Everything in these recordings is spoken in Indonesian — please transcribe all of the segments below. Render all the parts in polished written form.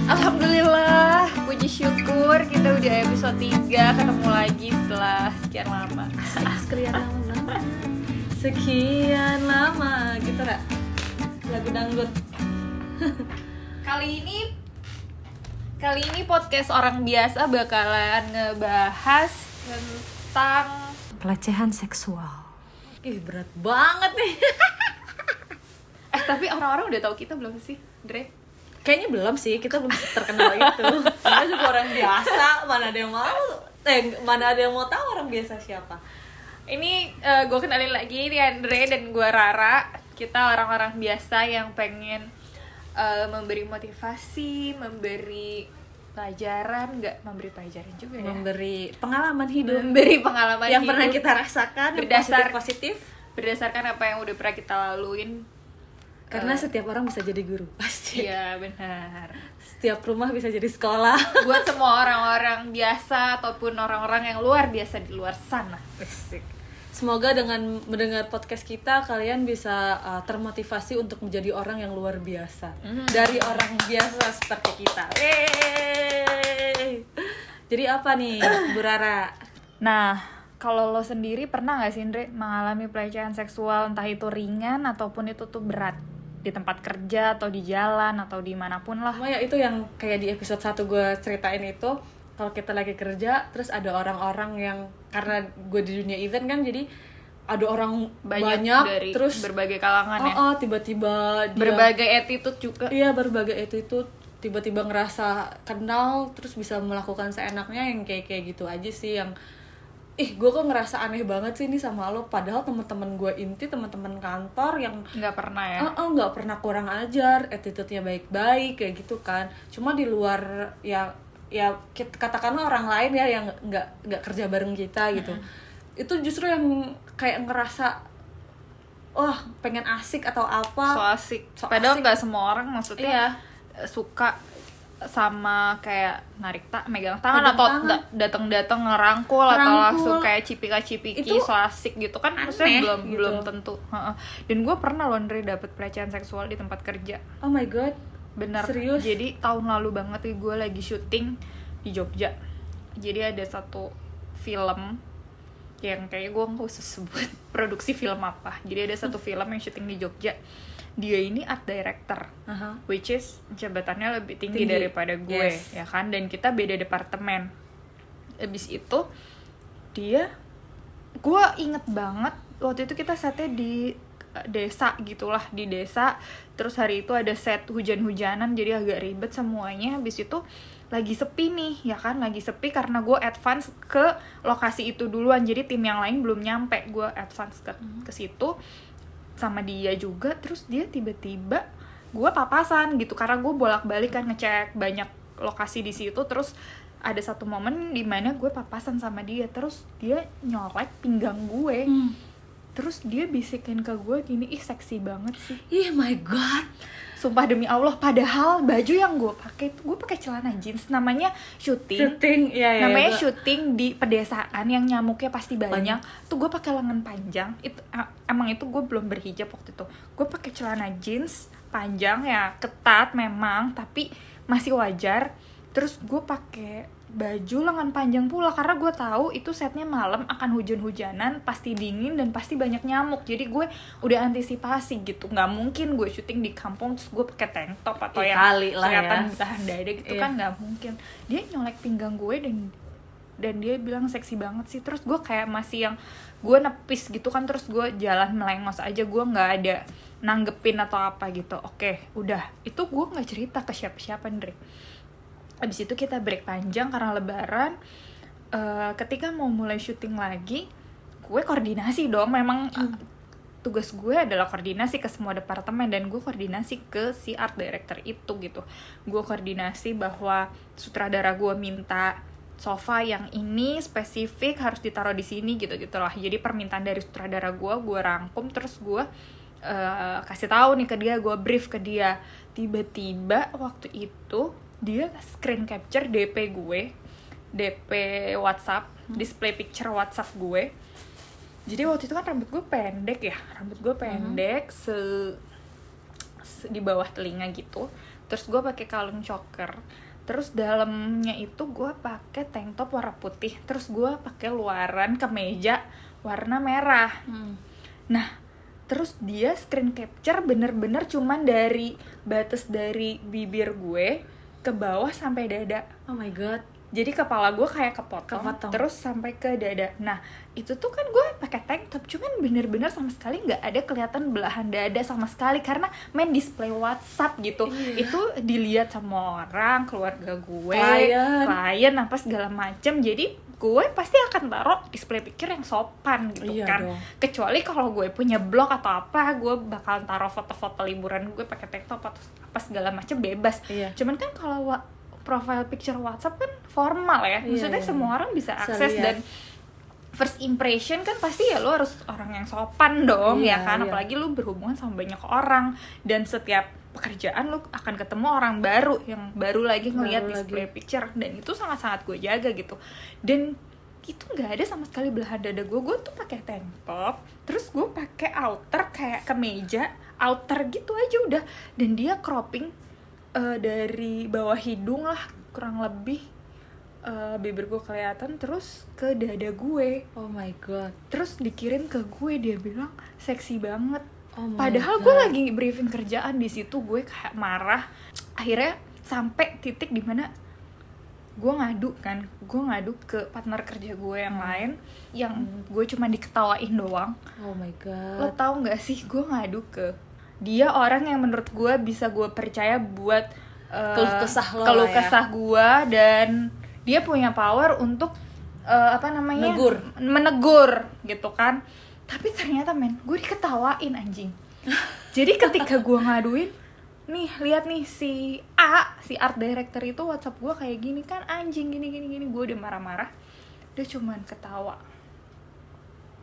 Alhamdulillah, puji syukur kita udah episode 3 ketemu lagi setelah sekian lama. Sekian lama gitu lah. Lagu dangdut. Kali ini podcast orang biasa bakalan ngebahas tentang pelecehan seksual. Ih, berat banget nih. tapi orang-orang udah tahu kita belum sih, Dre? Kayaknya belum sih, kita belum terkenal itu. Kita juga orang biasa, mana ada yang mau tahu orang biasa siapa. Ini gue kenalin lagi, ini Andre dan gue Rara. Kita orang-orang biasa yang pengen memberi motivasi, memberi pelajaran, nggak memberi pelajaran juga ya, memberi pengalaman hidup, memberi pengalaman yang hidup pernah kita rasakan, positif berdasarkan apa yang udah pernah kita laluin. Karena setiap orang bisa jadi guru, pasti. Iya, benar. Setiap rumah bisa jadi sekolah. Buat semua orang-orang biasa ataupun orang-orang yang luar biasa di luar sana. Asik. Semoga dengan mendengar podcast kita kalian bisa termotivasi untuk menjadi orang yang luar biasa. Dari orang biasa seperti kita. Jadi apa nih, Bu Rara? Nah, kalau lo sendiri pernah gak sih, Andre, mengalami pelecehan seksual, entah itu ringan ataupun itu tuh berat? Di tempat kerja, atau di jalan, atau dimanapun lah. Ya itu yang kayak di episode 1 gue ceritain itu. Kalau kita lagi kerja, terus ada orang-orang yang, karena gue di dunia event kan, jadi ada orang banyak dari terus berbagai kalangan ya. Tiba-tiba dia, berbagai attitude juga. Iya, berbagai attitude. Tiba-tiba ngerasa kenal, terus bisa melakukan seenaknya, yang kayak gitu aja sih yang gue kok ngerasa aneh banget sih ini sama lo, padahal teman-teman gue inti, teman-teman kantor yang nggak pernah ya, nggak pernah kurang ajar, attitude-nya baik-baik kayak gitu kan. Cuma di luar ya katakanlah orang lain ya yang nggak kerja bareng kita gitu, itu justru yang kayak ngerasa pengen asik atau apa, so asik. Padahal nggak semua orang maksudnya suka sama kayak megang tangan atau datang ngerangkul atau langsung kayak cipika-cipiki so asik gitu kan, maksudnya belum tentu. Dan gue pernah loh, Andre, dapet pelecehan seksual di tempat kerja. Oh my god, bener. Serius? Jadi tahun lalu banget gue lagi syuting di Jogja. Jadi ada satu film yang kayak gue nggak usah sebut produksi film apa. Jadi ada satu film yang syuting di Jogja. Dia ini art director, which is jabatannya lebih tinggi daripada gue, ya kan? Dan kita beda departemen. Abis itu gue inget banget waktu itu kita setnya di desa gitulah, di desa. Terus hari itu ada set hujan-hujanan, jadi agak ribet semuanya. Abis itu lagi sepi nih, ya kan? Lagi sepi karena gue advance ke lokasi itu duluan. Jadi tim yang lain belum nyampe, gue advance ke situ sama dia juga. Terus dia tiba-tiba gue papasan gitu karena gue bolak-balik kan ngecek banyak lokasi di situ. Terus ada satu momen dimana gue papasan sama dia, terus dia nyolek pinggang gue. Terus dia bisikin ke gue gini, ih seksi banget sih. Ih my god, sumpah demi Allah, padahal baju yang gue pakai celana jeans, namanya syuting namanya syuting di pedesaan yang nyamuknya pasti banyak. Tuh gue pakai lengan panjang, itu emang itu gue belum berhijab waktu itu. Gue pakai celana jeans panjang ya, ketat memang tapi masih wajar. Terus gue pakai baju lengan panjang pula karena gue tahu itu setnya malam akan hujan-hujanan, pasti dingin dan pasti banyak nyamuk. Jadi gue udah antisipasi gitu, nggak mungkin gue syuting di kampung terus gue pakai tank top atau yang kelihatan tahan dada gitu kan, nggak mungkin. Dia nyolek pinggang gue dan dia bilang seksi banget sih. Terus gue kayak masih yang gue nepis gitu kan, terus gue jalan melengos aja, gue nggak ada nanggepin atau apa gitu. Oke, udah itu gue nggak cerita ke siapa-siapa, Andre. Abis itu kita break panjang karena lebaran. Ketika mau mulai syuting lagi, gue koordinasi dong. Memang tugas gue adalah koordinasi ke semua departemen, dan gue koordinasi ke si art director itu gitu. Gue koordinasi bahwa sutradara gue minta sofa yang ini spesifik harus ditaruh di sini gitu-gitulah. Jadi permintaan dari sutradara gue rangkum, terus gue kasih tahu nih ke dia, gue brief ke dia. Tiba-tiba waktu itu dia screen capture DP WhatsApp, display picture WhatsApp gue. Jadi waktu itu kan rambut gue pendek, di bawah telinga gitu. terus gue pakai kalung choker, terus dalamnya itu gue pakai tank top warna putih, terus gue pakai luaran kemeja warna merah. Nah terus dia screen capture bener-bener cuman dari batas dari bibir gue ke bawah sampai dada. Oh my god. Jadi kepala gue kayak kepotong, terus sampai ke dada. Nah itu tuh kan gue pakai tank top, cuman bener-bener sama sekali nggak ada kelihatan belahan dada sama sekali, karena main display WhatsApp gitu. Itu dilihat sama orang, keluarga gue, klien apa segala macem. Jadi gue pasti akan taruh display picture yang sopan gitu kan dong. Kecuali kalau gue punya blog atau apa, gue bakal taruh foto-foto liburan gue pakai tank top atau apa segala macem, bebas. Cuman kan kalau profile picture WhatsApp kan formal ya, maksudnya semua orang bisa akses dan first impression kan pasti ya lo harus orang yang sopan dong, ya kan, apalagi lo berhubungan sama banyak orang dan setiap pekerjaan lo akan ketemu orang baru yang baru lagi ngelihat display picture, dan itu sangat-sangat gue jaga gitu. Dan itu nggak ada sama sekali belahan dada gue tuh pakai tank top, terus gue pakai outer kayak kemeja outer gitu aja udah, dan dia cropping dari bawah hidung lah kurang lebih, bibir gue kelihatan terus ke dada gue. Oh my god. Terus dikirim ke gue, dia bilang seksi banget. Padahal gue lagi briefing kerjaan di situ, gue kayak marah. Akhirnya sampai titik dimana gue ngadu ke partner kerja gue yang lain, yang gue cuma diketawain doang. Oh my god. Lo tau nggak sih, gue ngadu ke dia, orang yang menurut gue bisa gue percaya buat keluh kesah gue, dan dia punya power untuk menegur gitu kan. Tapi ternyata gue diketawain anjing. Jadi ketika gue ngaduin, nih lihat nih si art director itu WhatsApp gue kayak gini kan anjing, gini, gue udah marah-marah, dia cuman ketawa.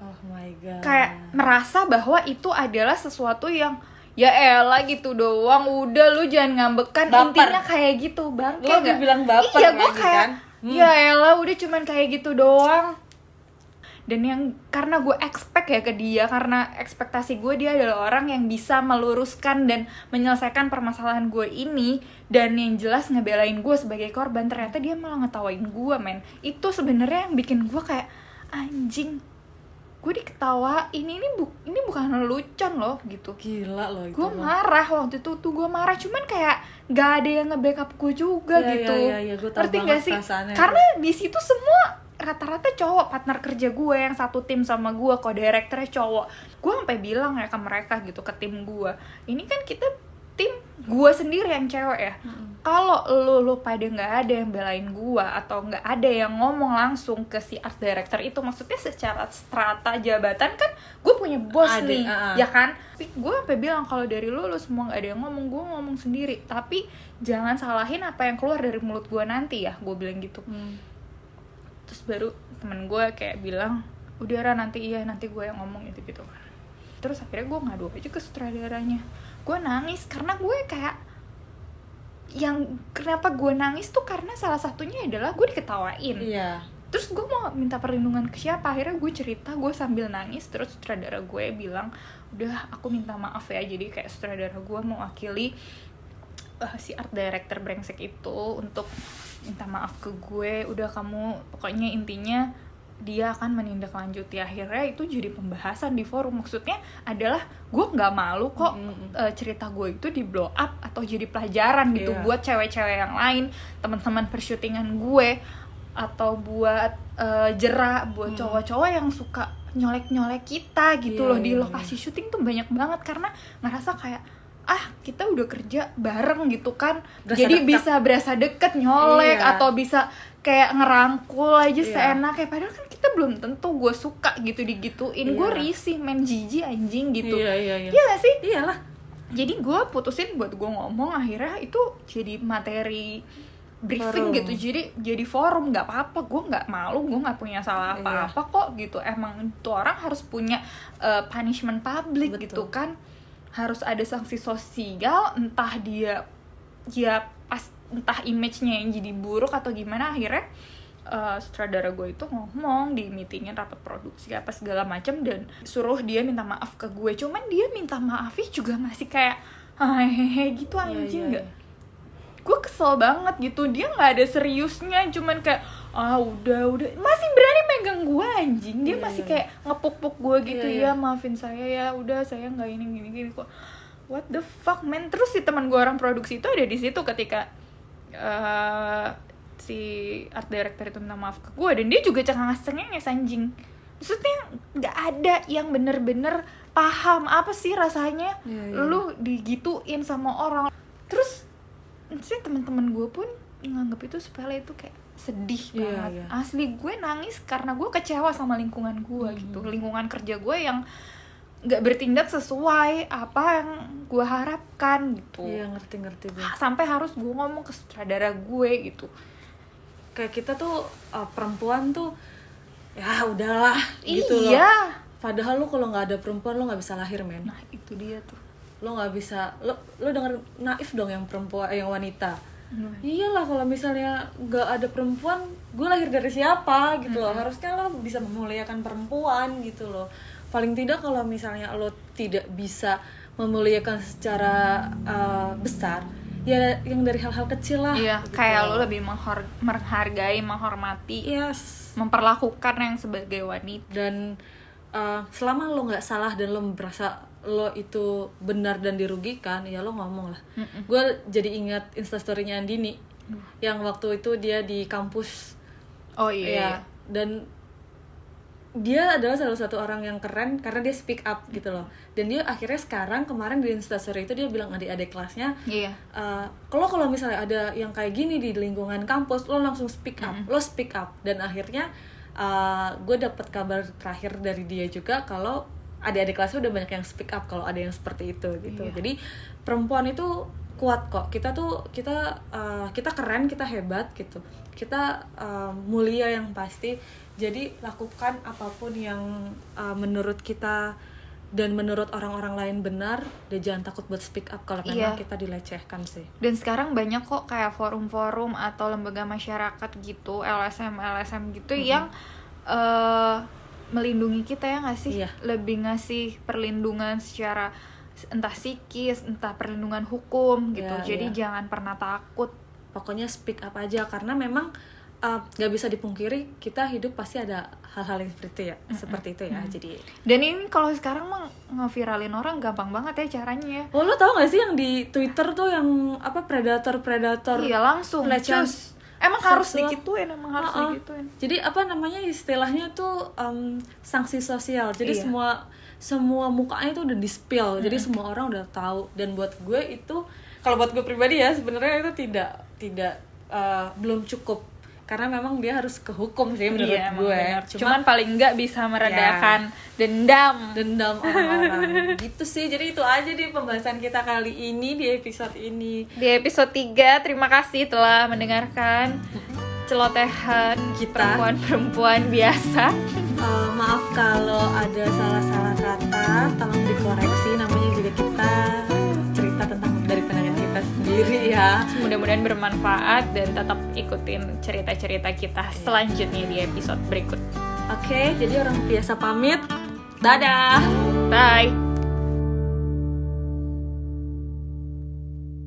Oh my god. Kayak merasa bahwa itu adalah sesuatu yang ya elah gitu doang, udah lu jangan ngambekan, intinya kayak gitu bang. Lo udah bilang baper. Iya gue kayak kan? Ya elah udah cuman kayak gitu doang. Dan yang karena gue expect ya ke dia, karena ekspektasi gue dia adalah orang yang bisa meluruskan dan menyelesaikan permasalahan gue ini, dan yang jelas ngebelain gue sebagai korban, ternyata dia malah ngetawain gue, men. Itu sebenarnya yang bikin gue kayak anjing, gue diketawain, ini bukan lelucon loh gitu. Gila loh itu. Gue marah waktu itu tuh, gue marah, cuman kayak gak ada yang nge-backup gue juga gitu. Iya, ngerti gak sih? Karena di situ semua rata-rata cowok, partner kerja gue yang satu tim sama gue, co-directornya cowok. Gue sampai bilang ya ke mereka gitu, ke tim gue, ini kan kita tim gue sendiri yang cewek ya. Kalau lu pada nggak ada yang belain gue, atau nggak ada yang ngomong langsung ke si art director itu, maksudnya secara strata jabatan kan gue punya bos nih, ya kan. Tapi gue sampai bilang kalau dari lu semua nggak ada yang ngomong, gue ngomong sendiri. Tapi jangan salahin apa yang keluar dari mulut gue nanti ya, gue bilang gitu. Terus baru temen gue kayak bilang, udah Ra, nanti gue yang ngomong gitu kan. Terus akhirnya gue ngadu aja ke sutradaranya. Gue nangis karena gue kayak, yang kenapa gue nangis tuh karena salah satunya adalah gue diketawain. Terus gue mau minta perlindungan ke siapa? Akhirnya gue cerita, gue sambil nangis. Terus sutradara gue bilang, udah aku minta maaf ya. Jadi kayak sutradara gue mewakili si art director brengsek itu untuk minta maaf ke gue. Udah kamu, pokoknya intinya dia akan menindaklanjuti. Akhirnya itu jadi pembahasan di forum. Maksudnya adalah gue nggak malu kok cerita gue itu di blow up atau jadi pelajaran gitu buat cewek-cewek yang lain, teman-teman persyutingan gue, atau buat jerak buat cowok-cowok yang suka nyolek-nyolek kita gitu loh di lokasi syuting tuh banyak banget, karena ngerasa kayak kita udah kerja bareng gitu kan, jadi bisa berasa deket nyolek atau bisa kayak ngerangkul aja seenaknya, padahal kan kita belum tentu gue suka gitu digituin. Gue risih, main jijik anjing gitu. Iya gak sih? Iyalah. Jadi gue putusin buat gue ngomong, akhirnya itu jadi materi briefing gitu, jadi forum. Nggak apa-apa, gue nggak malu, gue nggak punya salah apa-apa kok gitu. Emang tuh orang harus punya punishment public gitu kan, harus ada sanksi sosial, entah dia entah image-nya yang jadi buruk atau gimana. Akhirnya sutradara gue itu ngomong di meetingin rapat produksi apa segala macam, dan suruh dia minta maaf ke gue. Cuman dia minta maafnya juga masih kayak hehehe gitu anjing. Nggak kesel banget gitu, dia nggak ada seriusnya, cuman kayak udah masih berani megang gue anjing, dia masih kayak ngepuk-puk gue gitu, ya maafin saya ya, udah saya nggak gini kok, what the fuck man. Terus si teman gue orang produksi itu ada di situ ketika si art director itu minta maaf ke gue, dan dia juga cengenges anjing. Maksudnya nggak ada yang bener-bener paham apa sih rasanya lu digituin sama orang. Terus sih teman-teman gue pun nganggap itu sepele, itu kayak sedih banget. Asli gue nangis karena gue kecewa sama lingkungan gue gitu, lingkungan kerja gue yang nggak bertindak sesuai apa yang gue harapkan gitu. Iya, ngerti gue. Sampai harus gue ngomong ke sutradara gue gitu. Kayak kita tuh perempuan tuh ya udahlah gitu loh. Padahal lu kalau nggak ada perempuan lu nggak bisa lahir, men. Nah itu dia tuh, lo nggak bisa, lo denger naif dong yang perempuan, yang wanita. Iyalah, kalau misalnya nggak ada perempuan, gue lahir dari siapa gitu loh. Harusnya lo bisa memuliakan perempuan gitu loh. Paling tidak kalau misalnya lo tidak bisa memuliakan secara besar, ya yang dari hal-hal kecil lah. Iya, gitu. kayak lo lebih menghargai, menghormati, memperlakukan yang sebagai wanita. Dan selama lo nggak salah dan lo merasa lo itu benar dan dirugikan, ya lo ngomong lah. Gue jadi ingat instastorynya Andini yang waktu itu dia di kampus. Oh iya. Dan dia adalah salah satu orang yang keren karena dia speak up gitu loh. Dan dia akhirnya sekarang, kemarin di instastory itu dia bilang adik-adik kelasnya, kalau misalnya ada yang kayak gini di lingkungan kampus, lo langsung speak up, lo speak up. Dan akhirnya gue dapet kabar terakhir dari dia juga kalau adik-adik kelasnya udah banyak yang speak up kalau ada yang seperti itu gitu. Jadi perempuan itu kuat kok. Kita keren, kita hebat gitu. Kita mulia yang pasti. Jadi lakukan apapun yang menurut kita dan menurut orang-orang lain benar, dan jangan takut buat speak up kalau memang kita dilecehkan sih. Dan sekarang banyak kok kayak forum-forum atau lembaga masyarakat gitu, LSM gitu yang melindungi kita, ya nggak sih? Lebih ngasih perlindungan secara entah psikis, entah perlindungan hukum gitu. Jadi jangan pernah takut. Pokoknya speak up aja, karena memang nggak bisa dipungkiri kita hidup pasti ada hal-hal yang seperti itu ya. Jadi dan ini kalau sekarang mah ngeviralin orang gampang banget ya caranya. Lo tau nggak sih yang di Twitter tuh yang apa predator langsung emang harus digituin. Jadi apa namanya istilahnya tuh sanksi sosial. Jadi semua mukanya itu udah di-spill. Jadi semua orang udah tahu. Dan buat gue itu, kalau buat gue pribadi ya, sebenarnya itu tidak belum cukup. Karena memang dia harus ke hukum sih menurut gue. Cuman paling enggak bisa meredakan dendam orang-orang. Gitu sih. Jadi itu aja di pembahasan kita kali ini di episode ini. Di episode 3, terima kasih telah mendengarkan celotehan kita perempuan biasa. Maaf kalau ada salah-salah kata, tolong dikoreksi. Namanya juga kita cerita tentang dari pandangan kita sendiri ya. Mudah-mudahan bermanfaat dan tetap ikutin cerita-cerita kita selanjutnya di episode berikut. Oke, jadi orang biasa pamit. Dadah. Bye.